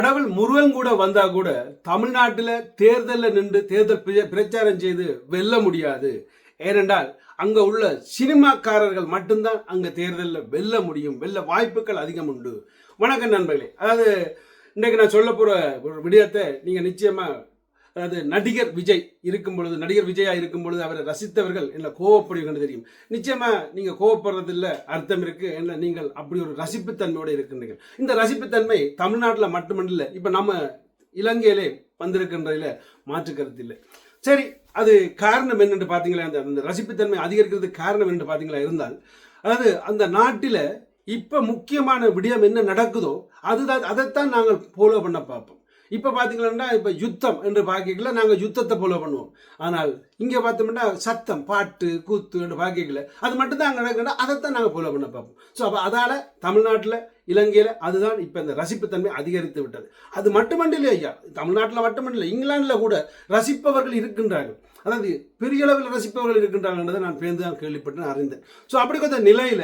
கடவுள் முருகன் கூட வந்தா கூட தமிழ்நாட்டில் தேர்தலில் நின்று தேர்தல் பிரச்சாரம் செய்து வெல்ல முடியாது. ஏனென்றால் அங்க உள்ள சினிமாக்காரர்கள் மட்டும்தான் அங்க தேர்தலில் வெல்ல முடியும், வெல்ல வாய்ப்புகள் அதிகம் உண்டு. வணக்கம் நண்பர்களே. அதாவது இன்றைக்கு நான் சொல்ல போற ஒரு விடயத்தை நீங்க நிச்சயமா, அதாவது நடிகர் விஜய் இருக்கும் பொழுது, நடிகர் விஜயா இருக்கும் பொழுது அவரை ரசித்தவர்கள் என்ன கோவப்படுவீங்கன்னு தெரியும். நிச்சயமா நீங்க கோவப்படுறதில்ல அர்த்தம் இருக்கு. என்ன நீங்கள் அப்படி ஒரு ரசிப்புத்தன்மையோடு இருக்கின்றீர்கள். இந்த ரசிப்புத்தன்மை தமிழ்நாட்டில் மட்டுமல்ல, இப்ப நம்ம இலங்கையிலே வந்திருக்கின்றதில் மாற்று கருத்து இல்லை. சரி, அது காரணம் என்னென்று பார்த்தீங்களா, அந்த ரசிப்புத்தன்மை அதிகரிக்கிறதுக்கு காரணம் என்று பார்த்தீங்களா இருந்தால், அதாவது அந்த நாட்டில் இப்ப முக்கியமான விடயம் என்ன நடக்குதோ அதுதான், அதைத்தான் நாங்கள் ஃபாலோ பண்ண பார்ப்போம். இப்ப பாத்தீங்கன்னா இப்ப யுத்தம் என்று பார்க்கல, நாங்க யுத்தத்தை ஃபாலோ பண்ணுவோம். ஆனால் இங்க பார்த்தோம்னா சத்தம், பாட்டு, கூத்து என்று பார்க்கல, அது மட்டும் தான் அங்க நடக்குன்னா அதைத்தான் நாங்க ஃபாலோ பண்ண பார்ப்போம். ஸோ அப்ப அதால தமிழ்நாட்டில், இலங்கையில அதுதான் இப்ப இந்த ரசிப்புத்தன்மை அதிகரித்து விட்டது. அது மட்டுமண்டில்லை ஐயா, தமிழ்நாட்டில் மட்டுமல்ல, இங்கிலாந்துல கூட ரசிப்பவர்கள் இருக்கின்றார்கள். அதாவது பெரிய அளவில் ரசிப்பவர்கள் இருக்கின்றார்கள் என்றதை நான் பேர்ந்து தான் கேள்விப்பட்டு அறிந்தேன். ஸோ அப்படி கொஞ்சம் நிலையில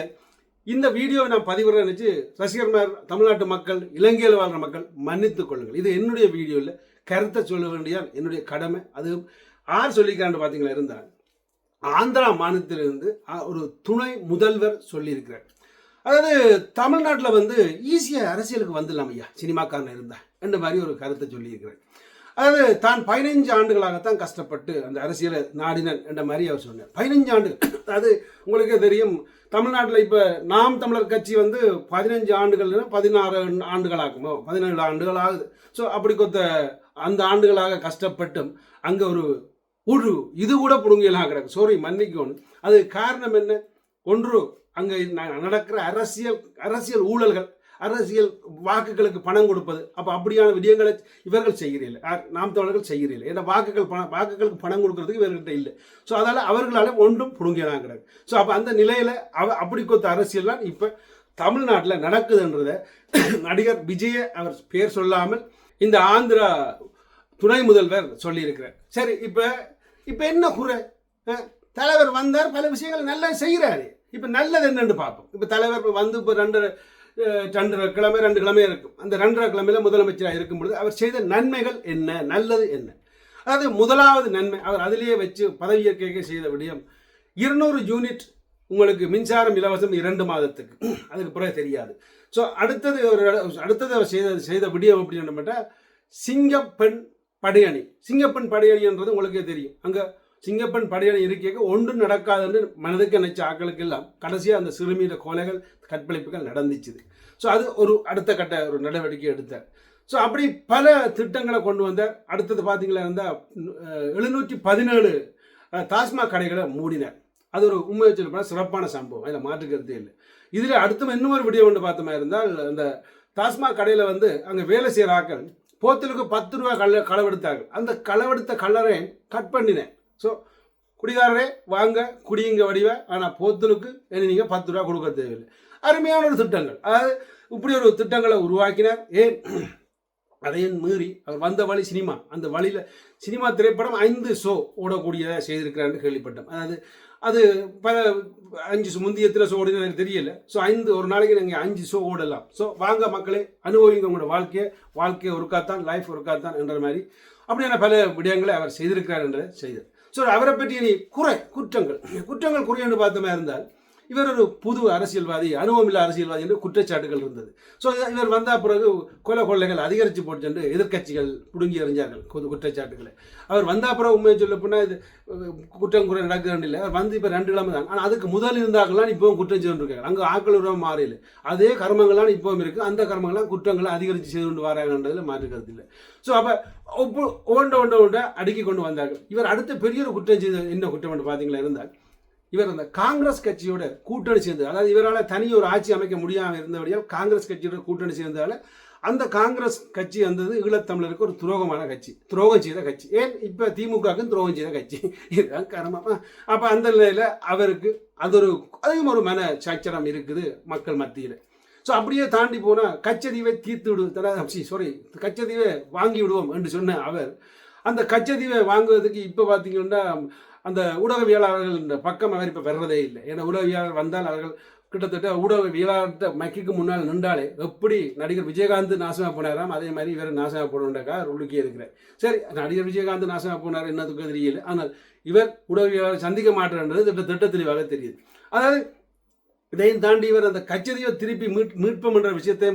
இந்த வீடியோவை நான் பதிவிட நினைச்சு ரசிகர்மார், தமிழ்நாட்டு மக்கள், இலங்கையில் வாழ்ற மக்கள் மன்னித்துக் கொள்ளுங்கள். இது என்னுடைய வீடியோவில் கருத்தை சொல்ல வேண்டிய என்னுடைய கடமை. அது யார் சொல்லிக்கிறான்னு பார்த்தீங்களா இருந்தால், ஆந்திரா மாநிலத்திலிருந்து ஒரு துணை முதல்வர் சொல்லியிருக்கிறார். அதாவது தமிழ்நாட்டில் ஈஸியாக அரசியலுக்கு வந்துடலாம் ஐயா சினிமாக்காரன் இருந்தா என்ற மாதிரி ஒரு கருத்தை சொல்லியிருக்கிறார். அதாவது தான் 15 ஆண்டுகளாகத்தான் கஷ்டப்பட்டு அந்த அரசியலை நாடினன் என்ற மாதிரி அவர் சொன்னார். 15 ஆண்டுகள். அது உங்களுக்கே தெரியும், தமிழ்நாட்டில் இப்போ நாம் தமிழர் கட்சி 15 ஆண்டுகள் 16 ஆண்டுகள் ஆகுமோ, 17 ஆண்டுகள் ஆகுது. ஸோ அப்படி கொத்த அந்த ஆண்டுகளாக கஷ்டப்பட்டும் அங்கே ஒரு இது கூட புடுங்கலாம் கிடக்கு. சாரி, மன்னிக்கணும். அது காரணம் என்ன? ஒன்று, அங்கே நடக்கிற அரசியல் ஊழல்கள், அரசியல் வாக்குகளுக்கு பணம் கொடுப்பது. அப்போ அப்படியான விடயங்களை இவர்கள் செய்கிறீர்கள், நாம் தமிழர்கள் செய்கிறீர்கள். ஏன்னா வாக்குகளுக்கு பணம் கொடுக்கறதுக்கு இவர்கிட்ட இல்லை. ஸோ அதால் அவர்களால் ஒன்றும் புடுங்கலாம் கிடக்கு. ஸோ அப்போ அந்த நிலையில் அப்படி கொத்த அரசியல்லாம் இப்போ தமிழ்நாட்டில் நடக்குதுன்றத நடிகர் விஜய அவர் பேர் சொல்லாமல் இந்த ஆந்திரா துணை முதல்வர் சொல்லியிருக்கிறார். சரி, இப்போ என்ன குறை? தலைவர் வந்தார், பல விஷயங்கள் நல்லா செய்கிறாரு. இப்போ நல்லது என்னன்னு பார்ப்போம். இப்போ தலைவர் இப்போ 2 கிழமை இருக்கும். அந்த 2.5 கிழமையில முதலமைச்சராக இருக்கும் பொழுது அவர் செய்த நன்மைகள் என்ன, நல்லது என்ன? அதாவது முதலாவது நன்மை, அவர் அதிலேயே வச்சு பதவியேற்க செய்த விடயம் 200 யூனிட் உங்களுக்கு மின்சாரம் இலவசம் 2 மாதத்துக்கு. அதுக்கு பிறகு தெரியாது. ஸோ அடுத்தது அவர் செய்த விடயம் அப்படின்னு கேட்டால் சிங்கப்பெண் படையணி. சிங்கப்பெண் படையணின்றது உங்களுக்கே தெரியும். அங்கே சிங்கப்பெண் படையணி இருக்க ஒன்றும் நடக்காதுன்னு மனதுக்கு நினைச்ச ஆக்களுக்கு எல்லாம் கடைசியாக அந்த சிறுமியிட கொலைகள், கற்பழிப்புகள் நடந்துச்சு. ஸோ அது ஒரு அடுத்த கட்ட ஒரு நடவடிக்கை எடுத்தார். ஸோ அப்படி பல திட்டங்களை கொண்டு வந்தார். அடுத்தது பார்த்தீங்களா இருந்தால் 717 டாஸ்மாக் கடைகளை மூடினார். அது ஒரு உண்மையை சொல்லப்போனால் சிறப்பான சம்பவம், அதில் மாற்றுக்கிறதே இல்லை. இதில் அடுத்த இன்னொரு வீடியோ ஒன்று பார்த்தோமா இருந்தால், அந்த டாஸ்மாக் கடையில் அங்கே வேலை செய்கிற ஆக்கள் போத்தலுக்கு 10 ரூபா களவெடுத்தார்கள். அந்த களவெடுத்த கல்லறை கட் பண்ணினேன். ஸோ குடிகாரரே வாங்க, குடியுங்க வடிவ, ஆனால் போத்தலுக்கு நீங்கள் 10 ரூபா கொடுக்க தேவையில்லை. அருமையான ஒரு திட்டங்கள். அதாவது இப்படி ஒரு திட்டங்களை உருவாக்கினார். ஏன் அதையும் மீறி அவர் வந்த வழி சினிமா. அந்த வழியில் சினிமா திரைப்படம் 5 ஷோ ஓடக்கூடியதாக செய்திருக்கிறான்னு கேள்விப்பட்டோம். அது பல 5 முந்தைய எத்தனை ஷோ ஓடுன்னு எனக்கு தெரியல. ஸோ ஒரு நாளைக்கு நீங்கள் 5 ஷோ ஓடலாம். ஸோ வாங்க மக்களே, அனுபவிங்க உங்களோட வாழ்க்கையை ஒருக்காத்தான், லைஃப் ஒருக்காத்தான் என்ற மாதிரி அப்படியான பல விடயங்களை அவர் செய்திருக்கிறார் என்ற செய்தார். ஸோ அவரை பற்றி குற்றங்கள் குறையென்று பார்த்தமா இருந்தால், இவர் ஒரு புது அரசியல்வாதி, அனுபவமில்ல அரசியல்வாதி என்று குற்றச்சாட்டுகள் இருந்தது. ஸோ இவர் வந்த பிறகு கொள்ளைகள் அதிகரித்து போட்டு என்று எதிர்கட்சிகள் புடுங்கி எறிஞ்சார்கள் குற்றச்சாட்டுகளை. அவர் வந்த பிறகு உண்மையை சொல்ல போனால் இது குற்றம் குறை நடக்குதுன்னு இல்லை. அவர் இப்போ 2 கிழமை தான். ஆனால் அதுக்கு முதல் இருந்தாங்களாம் இப்போவும் குற்றம் செய்து கொண்டிருக்காங்க. அங்கே ஆக்கள் உருவம் மாறிஇல்லை. அதே கர்மங்கள்லாம் இப்போவும் இருக்குது. அந்த கர்மங்கள்லாம் குற்றங்களை அதிகரித்து செய்து கொண்டு வராங்கன்றதில் மாற்றுக்கிறது இல்லை. ஸோ அப்போ ஒன்றை அடுக்கி கொண்டு வந்தார்கள். இவர் அடுத்த பெரிய ஒரு குற்றம் செய்த என்ன குற்றம் என்று பார்த்தீங்களா இருந்தால், இவர் அந்த காங்கிரஸ் கட்சியோட கூட்டணி சேர்ந்தது. அதாவது இவரால் தனி ஒரு ஆட்சி அமைக்க முடியாமல் இருந்தபடியால் காங்கிரஸ் கட்சியோட கூட்டணி சேர்ந்ததால் அந்த காங்கிரஸ் கட்சி வந்தது ஈழத்தமிழருக்கு ஒரு துரோகம் செய்த கட்சி. ஏன் இப்போ திமுகவுக்கும் துரோகம் செய்த கட்சி. இதுதான் காரணமா. அப்போ அந்த நிலையில் அவருக்கு அதையும் ஒரு மன சச்சரம் இருக்குது மக்கள் மத்தியில். ஸோ அப்படியே தாண்டி போனால் கச்சதீவை கச்சதீவை வாங்கி விடுவோம் என்று சொன்ன அவர் அந்த கச்சதீவை வாங்குவதற்கு இப்போ பார்த்தீங்கன்னா அந்த ஊடகவியலாளர்கள் இந்த பக்கம் அவர் இப்போ வர்றதே இல்லை. ஏன்னா ஊடகவியலாளர் வந்தால் அவர்கள் கிட்டத்தட்ட ஊடகவியலாளர்கிட்ட மைக்கு முன்னால் நின்றாலே எப்படி நடிகர் விஜயகாந்த் நாசமாக போனாராம் அதே மாதிரி இவர் நாசமாக போனோண்டாக்கா உள்ளுக்கே இருக்கிறார். சரி, நடிகர் விஜயகாந்த் நாசமாக போனார் என்னதுக்கு தெரியல. ஆனால் இவர் ஊடகவியலாளர் சந்திக்க மாட்டேன்றது திட்ட தெளிவாக தெரியுது. அதாவது இதையும் தாண்டி இவர் அந்த கச்சேரியை திருப்பி மீட்போம் என்ற விஷயத்தை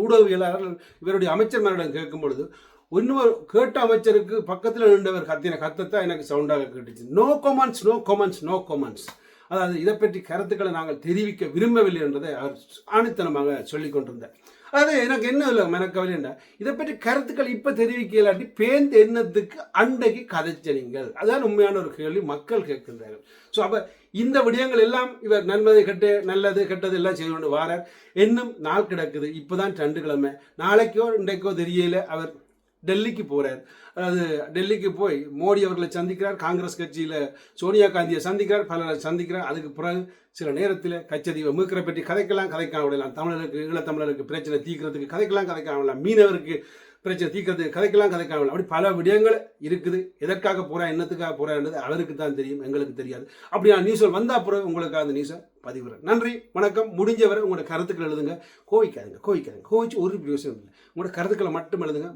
ஊடகவியலாளர்கள் இவருடைய அமைச்சர்மாரிடம் கேட்கும் பொழுது இன்னொரு கேட்ட அமைச்சருக்கு பக்கத்தில் நின்றவர் கத்தின கத்தத்தான் எனக்கு சவுண்டாக கேட்டுச்சு. No comments, no comments, no comments. அதாவது இதை பற்றி கருத்துக்களை நாங்கள் தெரிவிக்க விரும்பவில்லை என்றதை அவர் ஆணித்தனமாக சொல்லிக் கொண்டிருந்தார். அதாவது எனக்கு என்ன இல்லை மனக்கவலை என்றா இதை பற்றி கருத்துக்கள் இப்போ தெரிவிக்க இல்லாட்டி பேந்து எண்ணத்துக்கு அண்டைக்கு கதைச்சனீங்கள். அதுதான் உண்மையான ஒரு கேள்வி மக்கள் கேட்கின்றார்கள். ஸோ அப்போ இந்த விடயங்கள் எல்லாம் இவர் நன்மதை கெட்டு நல்லது கெட்டது எல்லாம் செய்து கொண்டு வாரார். இன்னும் நாள் கிடக்குது. இப்போதான் 2 கிழமை. நாளைக்கோ இன்றைக்கோ தெரியல அவர் டெல்லிக்கு போகிறார். அதாவது டெல்லிக்கு போய் மோடி அவர்களை சந்திக்கிறார், காங்கிரஸ் கட்சியில் சோனியா காந்தியை சந்திக்கிறார், பலரை சந்திக்கிறார். அதுக்கு பிறகு சில நேரத்தில் கச்சேரியை மீட்கிற பற்றி கதைக்காம விடலாம். தமிழருக்கு ஈழத்தமிழருக்கு பிரச்சனை தீர்க்கிறதுக்கு கதைக்காம விடலாம். மீனவருக்கு பிரச்சனை தீர்க்கிறதுக்கு கதைக்காம விடலாம். அப்படி பல விடயங்கள் இருக்குது. எதற்காக போகிறா என்னத்துக்காக போகிறான்றது அவருக்கு தான் தெரியும், எங்களுக்கு தெரியாது. அப்படி நான் நியூஸில் வந்தால் பிறகு உங்களுக்கு அந்த நியூஸை பதிவுறேன். நன்றி, வணக்கம். முடிஞ்சவரை உங்களோட கருத்துக்கள் எழுதுங்க. கோவிக்காதுங்க. கோவிச்சு ஒரு பிரயோசனம் இல்லை. உங்களோட கருத்துக்களை மட்டும் எழுதுங்க.